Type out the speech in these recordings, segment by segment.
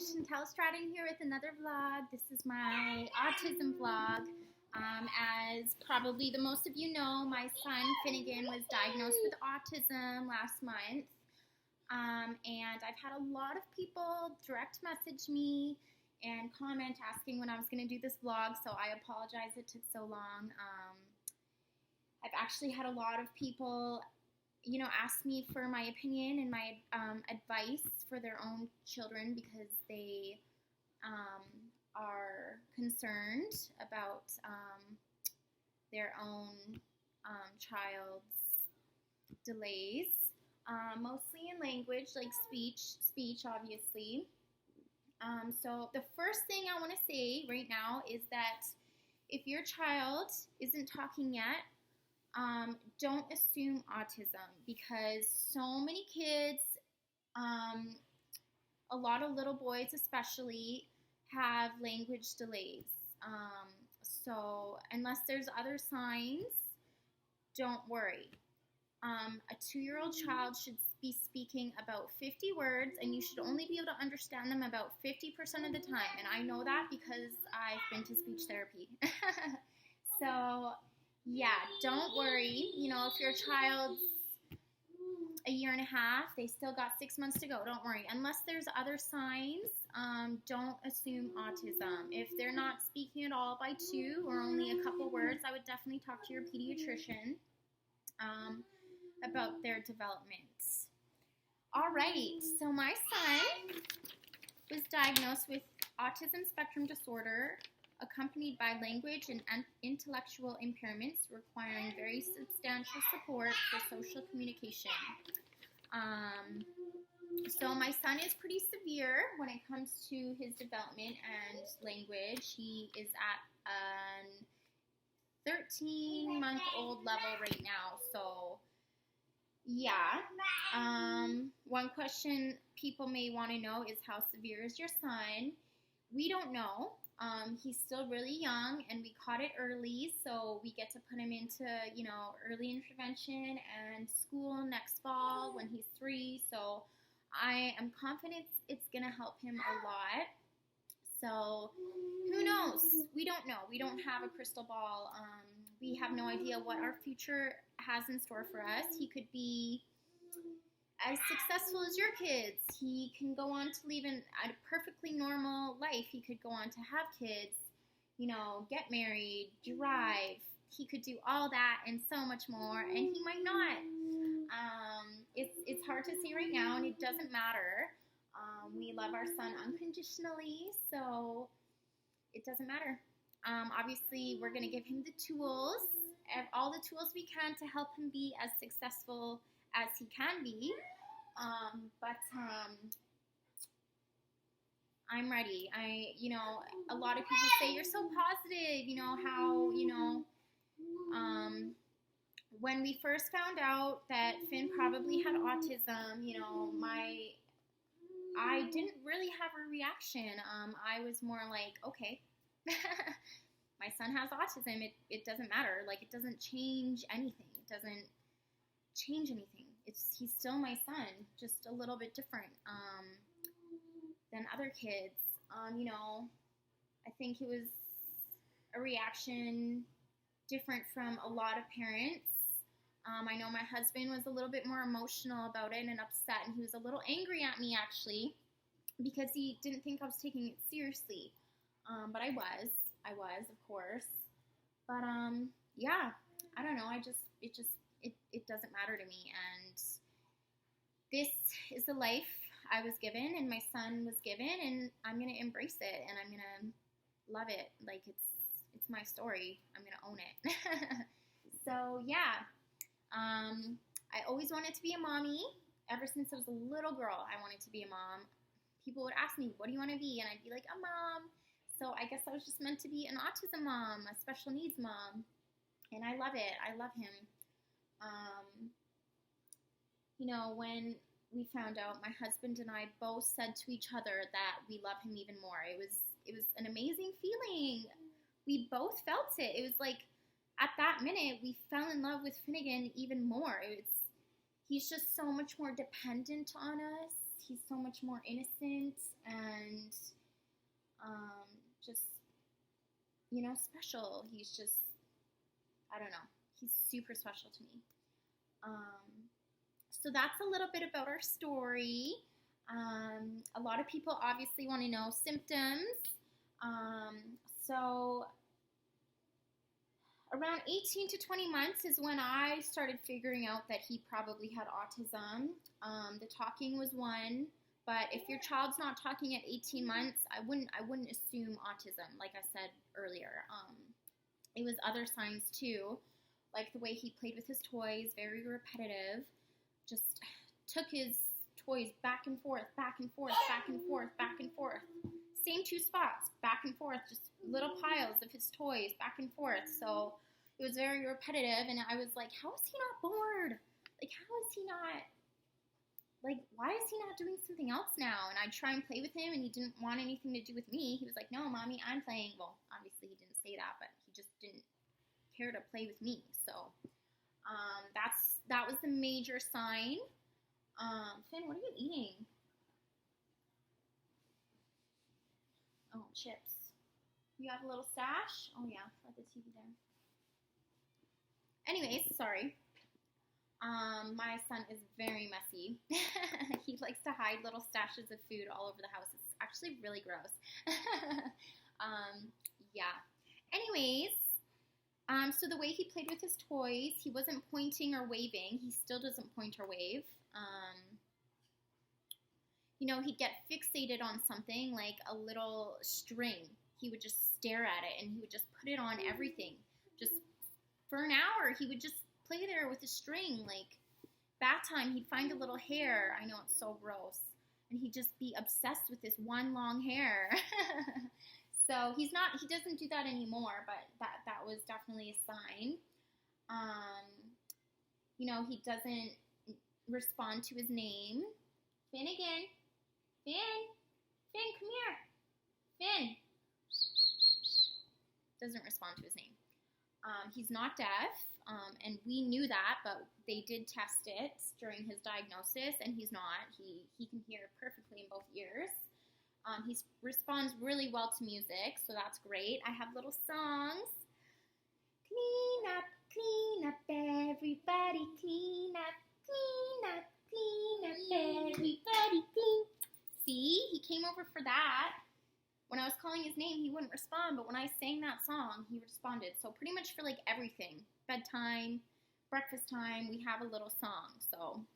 Chantel Stratton here with another vlog. This is my autism vlog. As probably the most of you know, my son Finnegan was diagnosed with autism last month. And I've had a lot of people direct message me and comment asking when I was going to do this vlog, so I apologize it took so long. I've actually had a lot of people ask me for my opinion and my advice for their own children because they are concerned about their own child's delays, mostly in language, like speech obviously. So the first thing I want to say right now is that if your child isn't talking yet, don't assume autism, because so many kids, a lot of little boys especially, have language delays. So unless there's other signs, don't worry. A 2-year-old child should be speaking about 50 words, and you should only be able to understand them about 50% of the time. And I know that because I've been to speech therapy. So yeah, don't worry. If your child's a year and a half, they still got 6 months to go. Don't worry. Unless there's other signs, don't assume autism. If they're not speaking at all by 2 or only a couple words, I would definitely talk to your pediatrician about their development. All right, so my son was diagnosed with autism spectrum disorder, accompanied by language and intellectual impairments requiring very substantial support for social communication. So my son is pretty severe when it comes to his development and language. He is at an 13-month-old level right now, so yeah. One question people may want to know is, how severe is your son? We don't know. He's still really young, and we caught it early, so we get to put him into, early intervention and school next fall when he's 3, so I am confident it's going to help him a lot. So who knows? We don't know. We don't have a crystal ball. We have no idea what our future has in store for us. He could be as successful as your kids. He can go on to live a perfectly normal life. He could go on to have kids, get married, drive. He could do all that and so much more, and he might not. It's hard to say right now, and it doesn't matter. We love our son unconditionally, so it doesn't matter. Obviously, we're going to give him the tools, all the tools we can to help him be as successful as he can be. But I'm ready. A lot of people say, you're so positive, how, when we first found out that Finn probably had autism, I didn't really have a reaction. I was more like, okay, my son has autism. It doesn't matter. Like, it doesn't change anything. It doesn't change anything. He's still my son, just a little bit different than other kids. I think it was a reaction different from a lot of parents. I know my husband was a little bit more emotional about it and upset, and he was a little angry at me actually because he didn't think I was taking it seriously. But I was, of course. But yeah, I don't know. It doesn't matter to me, and this is the life I was given and my son was given, and I'm gonna embrace it, and I'm gonna love it. Like, it's my story. I'm gonna own it. So yeah, I always wanted to be a mommy. Ever since I was a little girl, I wanted to be a mom. People would ask me, what do you want to be? And I'd be like, a mom. So I guess I was just meant to be an autism mom, a special needs mom, and I love it. I love him. When we found out, my husband and I both said to each other that we love him even more. It was an amazing feeling. We both felt it. It was like, at that minute, we fell in love with Finnegan even more. he's just so much more dependent on us. He's so much more innocent and just, special. He's just, I don't know. He's super special to me. So that's a little bit about our story. A lot of people obviously want to know symptoms. So around 18 to 20 months is when I started figuring out that he probably had autism. The talking was one, but if your child's not talking at 18 months, I wouldn't assume autism, like I said earlier. It was other signs too, like the way he played with his toys, very repetitive, just took his toys back and forth, back and forth, back and forth, back and forth. Same two spots, back and forth, just little piles of his toys, back and forth. So it was very repetitive, and I was like, how is he not bored? Like, how is he not, like, why is he not doing something else now? And I'd try and play with him, and he didn't want anything to do with me. He was like, no, Mommy, I'm playing. Well, obviously he didn't say that, but he just didn't care to play with me. So that was the major sign. Finn, what are you eating? Oh, chips. You have a little stash? Oh, yeah, let the TV there. Anyways, sorry. My son is very messy. He likes to hide little stashes of food all over the house. It's actually really gross. Yeah. Anyways, so the way he played with his toys, he wasn't pointing or waving. He still doesn't point or wave. He'd get fixated on something like a little string. He would just stare at it, and he would just put it on everything. Just for an hour, he would just play there with a string. Like, bath time, he'd find a little hair. I know, it's so gross. And he'd just be obsessed with this one long hair. So he doesn't do that anymore, but that was definitely a sign. He doesn't respond to his name. Finn again. Finn, come here. Finn. Doesn't respond to his name. He's not deaf, and we knew that, but they did test it during his diagnosis, and he's not. He can hear perfectly in both ears. He responds really well to music, so that's great. I have little songs. Clean up, everybody, clean up, everybody, clean. See, he came over for that. When I was calling his name, he wouldn't respond, but when I sang that song, he responded. So pretty much for, like, everything, bedtime, breakfast time, we have a little song. So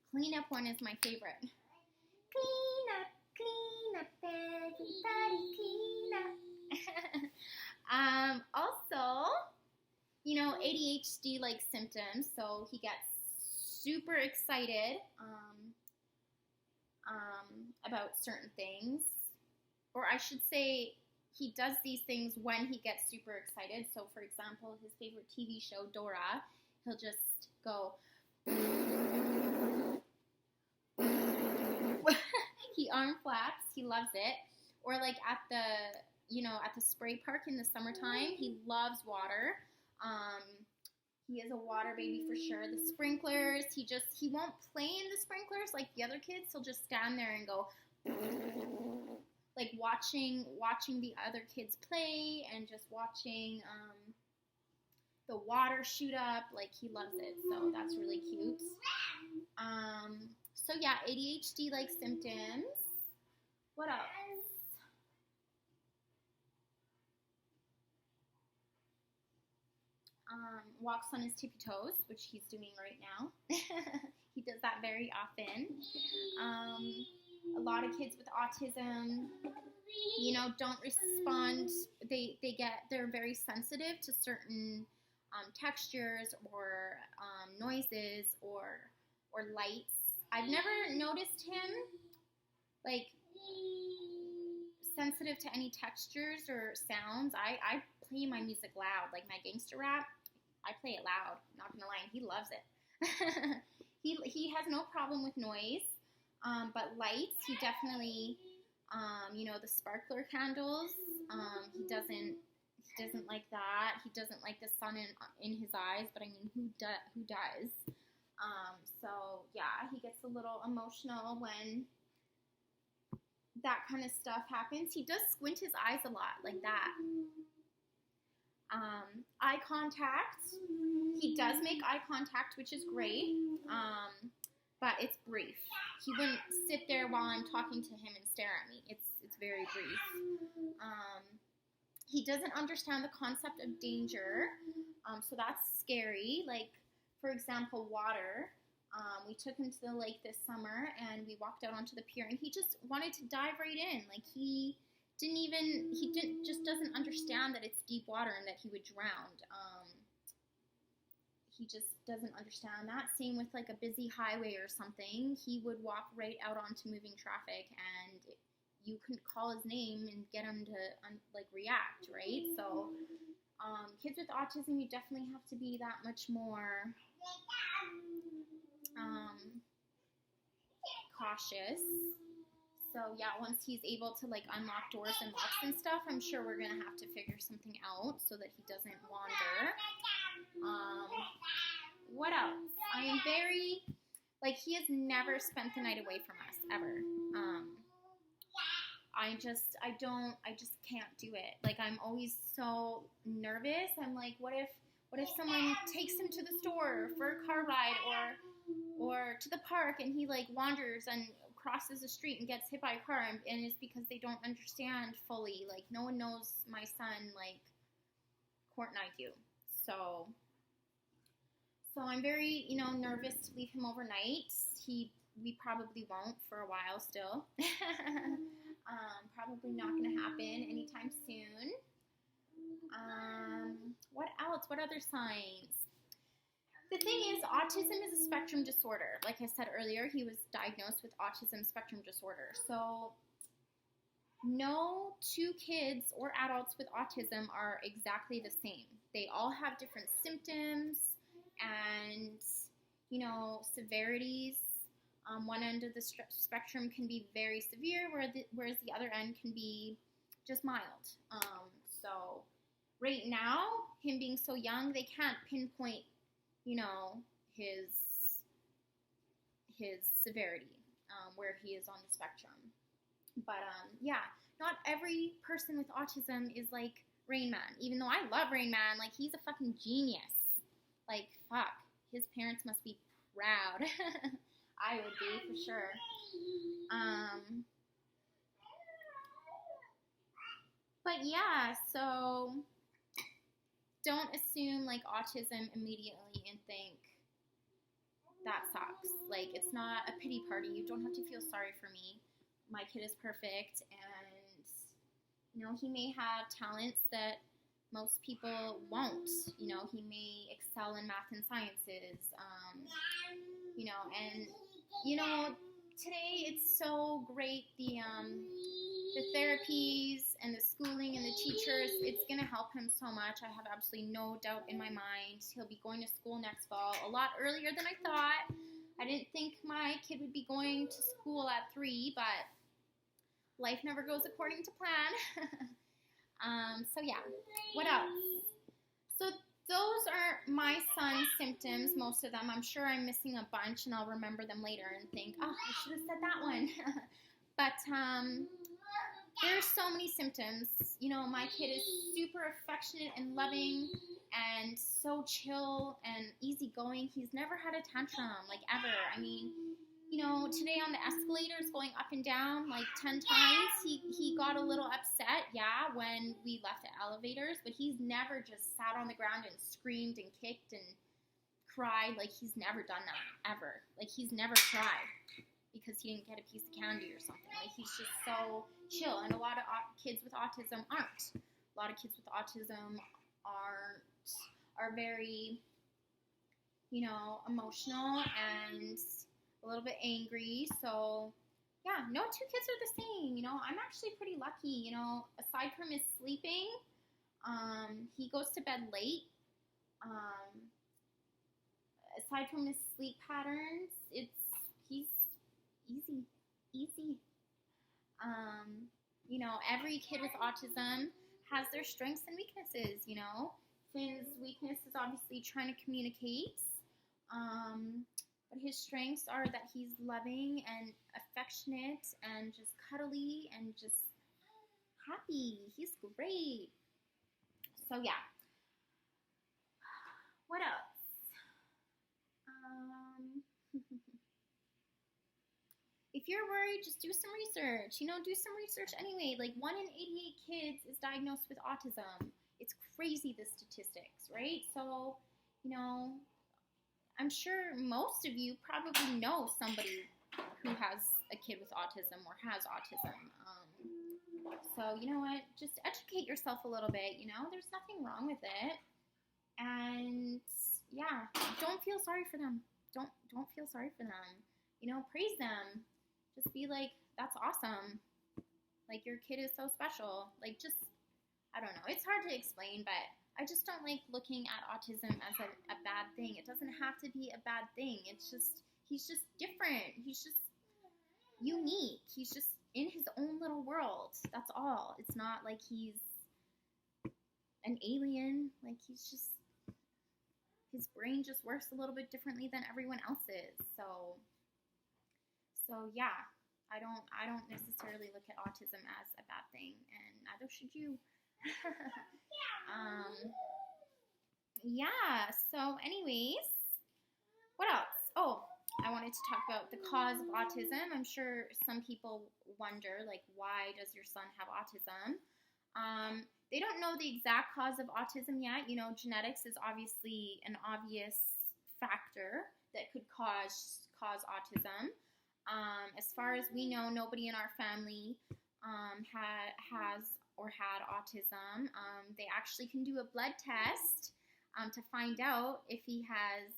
clean up one is my favorite. Clean up, everybody, clean up. Also, ADHD-like symptoms, so he gets super excited about certain things. Or I should say, he does these things when he gets super excited. So, for example, his favorite TV show, Dora, he'll just go. He arm flaps. He loves it. Or like at the spray park in the summertime, he loves water. He is a water baby for sure. The sprinklers, he won't play in the sprinklers like the other kids. He'll just stand there and go. Like watching the other kids play and just watching the water shoot up. Like, he loves it, so that's really cute. So yeah, ADHD-like symptoms. What else? Walks on his tippy toes, which he's doing right now. He does that very often. A lot of kids with autism, don't respond. They're very sensitive to certain textures or noises or lights. I've never noticed him like sensitive to any textures or sounds. I play my music loud, like my gangster rap. I play it loud. Not gonna lie, he loves it. He has no problem with noise. But lights, he definitely, the sparkler candles, he doesn't like that. He doesn't like the sun in his eyes, but I mean, who does? So yeah, he gets a little emotional when that kind of stuff happens. He does squint his eyes a lot, like that. Eye contact. He does make eye contact, which is great, but it's brief. He wouldn't sit there while I'm talking to him and stare at me. It's very brief. He doesn't understand the concept of danger, so that's scary. Like, for example, water. We took him to the lake this summer, and we walked out onto the pier, and he just wanted to dive right in. Like, he just doesn't understand that it's deep water and that he would drown. He just doesn't understand that. Same with like a busy highway or something. He would walk right out onto moving traffic, and you couldn't call his name and get him to react, right? So kids with autism, you definitely have to be that much more cautious. So yeah, once he's able to like unlock doors and locks and stuff, I'm sure we're gonna have to figure something out so that he doesn't wander. What else? I am very, like, he has never spent the night away from us, ever. I just can't do it. Like, I'm always so nervous. I'm like, what if someone takes him to the store for a car ride or to the park, and he like wanders and crosses the street and gets hit by a car, and it's because they don't understand fully. Like, no one knows my son like Court and I do. So I'm very, nervous to leave him overnight. We probably won't for a while still. Probably not going to happen anytime soon. What else? What other signs? The thing is, autism is a spectrum disorder. Like I said earlier, he was diagnosed with autism spectrum disorder. So no two kids or adults with autism are exactly the same. They all have different symptoms and, severities. One end of the spectrum can be very severe, whereas the other end can be just mild. So right now, him being so young, they can't pinpoint, his severity, where he is on the spectrum. But yeah, not every person with autism is like Rain Man. Even though I love Rain Man, like, he's a fucking genius. Like, fuck, his parents must be proud. I would be, for sure. But yeah, so don't assume like autism immediately and think that sucks. Like, it's not a pity party. You don't have to feel sorry for me. My kid is perfect, and he may have talents that most people won't. He may excel in math and sciences. And today it's so great, the therapies and the schooling and the teachers. It's going to help him so much. I have absolutely no doubt in my mind. He'll be going to school next fall a lot earlier than I thought. I didn't think my kid would be going to school at 3, but life never goes according to plan. So yeah, what else? So those are my son's symptoms, most of them. I'm sure I'm missing a bunch, and I'll remember them later and think, oh, I should have said that one. But there's so many symptoms. My kid is super affectionate and loving and so chill and easygoing. He's never had a tantrum, like, ever. I mean, today on the escalators going up and down like 10 times, he got a little upset, yeah, when we left the elevators, but he's never just sat on the ground and screamed and kicked and cried. Like, he's never done that, ever. Like, he's never cried because he didn't get a piece of candy or something. Like, he's just so chill, and a lot of kids with autism aren't. A lot of kids with autism are very, emotional and a little bit angry. So yeah, no two kids are the same. I'm actually pretty lucky. Aside from his sleeping, he goes to bed late. Aside from his sleep patterns, he's easy. Every kid with autism has their strengths and weaknesses. His weakness is obviously trying to communicate. But his strengths are that he's loving and affectionate and just cuddly and just happy. He's great. So yeah. What else? If you're worried, just do some research. Do some research anyway. Like 1 in 88 kids is diagnosed with autism. It's crazy, the statistics, right? So, I'm sure most of you probably know somebody who has a kid with autism or has autism. So, you know what? Just educate yourself a little bit. There's nothing wrong with it. And yeah, don't feel sorry for them. Don't feel sorry for them. Praise them. Just be like, that's awesome. Like, your kid is so special. Like, just, I don't know. It's hard to explain, but I just don't like looking at autism as a bad thing. It doesn't have to be a bad thing. It's just, he's just different. He's just unique. He's just in his own little world. That's all. It's not like he's an alien. Like, he's just, his brain just works a little bit differently than everyone else's. So yeah, I don't necessarily look at autism as a bad thing, and neither should you. Yeah, so anyways, what else? Oh, I wanted to talk about the cause of autism. I'm sure some people wonder, like, why does your son have autism? They don't know the exact cause of autism yet. Genetics is obviously an obvious factor that could cause autism. As far as we know, nobody in our family has or had autism. They actually can do a blood test to find out if he has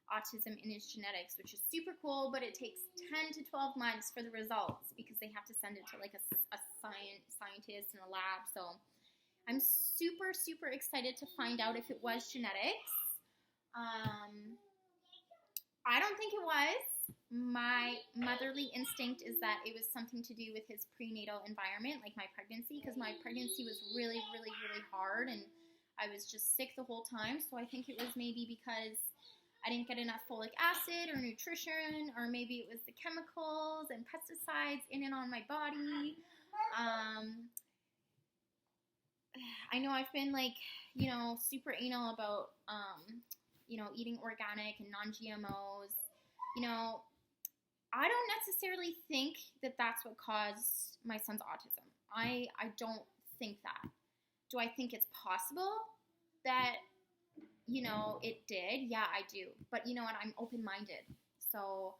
autism in his genetics, which is super cool, but it takes 10 to 12 months for the results because they have to send it to like a scientist in a lab. So I'm super, super excited to find out if it was genetics. I don't think it was. My motherly instinct is that it was something to do with his prenatal environment, like my pregnancy, because my pregnancy was really, really, really hard, and I was just sick the whole time. So I think it was maybe because I didn't get enough folic acid or nutrition, or maybe it was the chemicals and pesticides in and on my body. I know I've been super anal about, eating organic and non-GMOs. I don't necessarily think that that's what caused my son's autism. I don't think that. Do I think it's possible that, it did? Yeah, I do. But you know what? I'm open-minded. So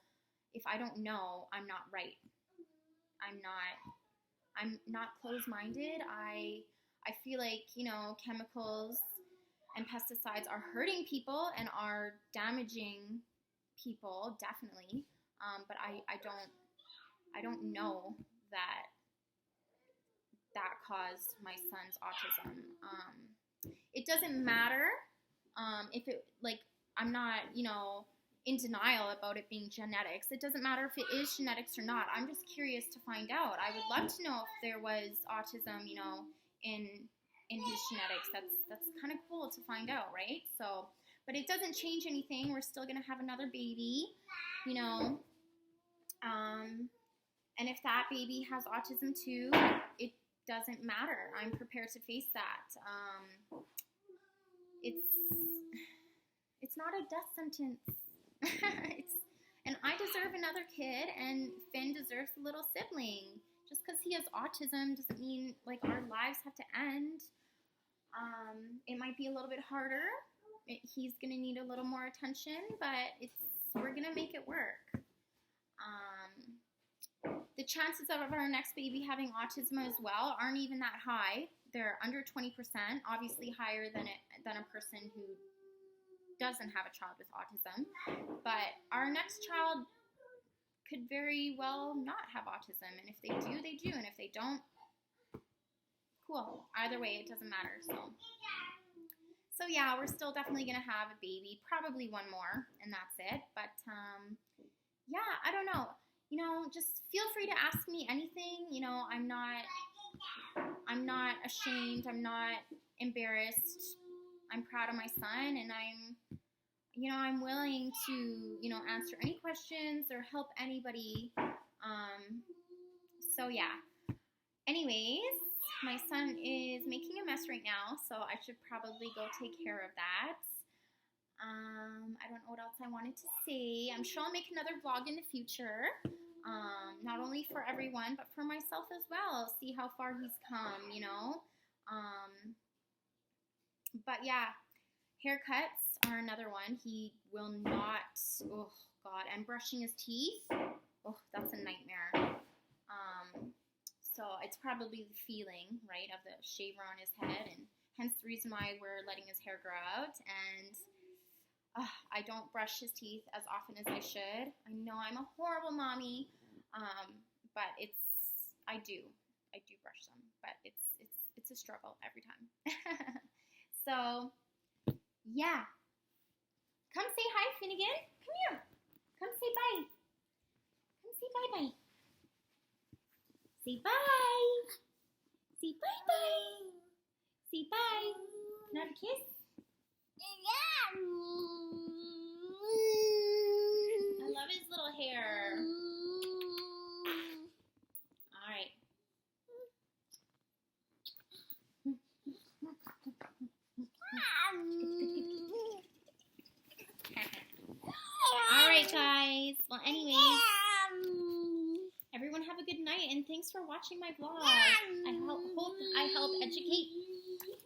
if I don't know, I'm not right. I'm not closed-minded. I feel like, chemicals and pesticides are hurting people and are damaging people, definitely. But I don't know that caused my son's autism. It doesn't matter if it, I'm not, in denial about it being genetics. It doesn't matter if it is genetics or not. I'm just curious to find out. I would love to know if there was autism, in his genetics. That's kind of cool to find out, right? So, but it doesn't change anything. We're still gonna have another baby, and if that baby has autism too, it doesn't matter. I'm prepared to face that. It's not a death sentence. And I deserve another kid, and Finn deserves a little sibling. Just because he has autism doesn't mean our lives have to end. It might be a little bit harder. He's gonna need a little more attention, but we're gonna make it work. The chances of our next baby having autism as well aren't even that high. They're under 20%, obviously higher than a person who doesn't have a child with autism. But our next child could very well not have autism, and if they do, they do, and if they don't, cool. Either way, it doesn't matter. So yeah, we're still definitely gonna have a baby, probably one more, and that's it. But yeah, I don't know. Just feel free to ask me anything. I'm not ashamed. I'm not embarrassed. I'm proud of my son, and I'm willing to, answer any questions or help anybody. So yeah. Anyways, my son is making a mess right now, so I should probably go take care of that. I don't know what else I wanted to say. I'm sure I'll make another vlog in the future. Not only for everyone, but for myself as well. See how far he's come, But yeah, haircuts are another one. He will not, oh God, and brushing his teeth. Oh, that's a nightmare. So it's probably the feeling, right, of the shaver on his head, and hence the reason why we're letting his hair grow out. And I don't brush his teeth as often as I should. I know I'm a horrible mommy, but I do brush them, but it's a struggle every time. So yeah, come say hi, Finnegan. Come here. Come say bye. Come say bye. Say bye. Say bye. Say bye. Not a kiss. I love his little hair. All right. All right, guys. Well, anyways, everyone have a good night, and thanks for watching my vlog. I hope I help educate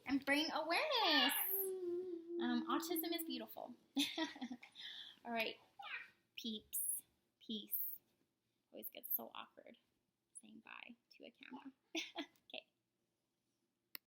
and bring awareness. Autism is beautiful. All right, peeps. Peace. Always gets so awkward saying bye to a camera.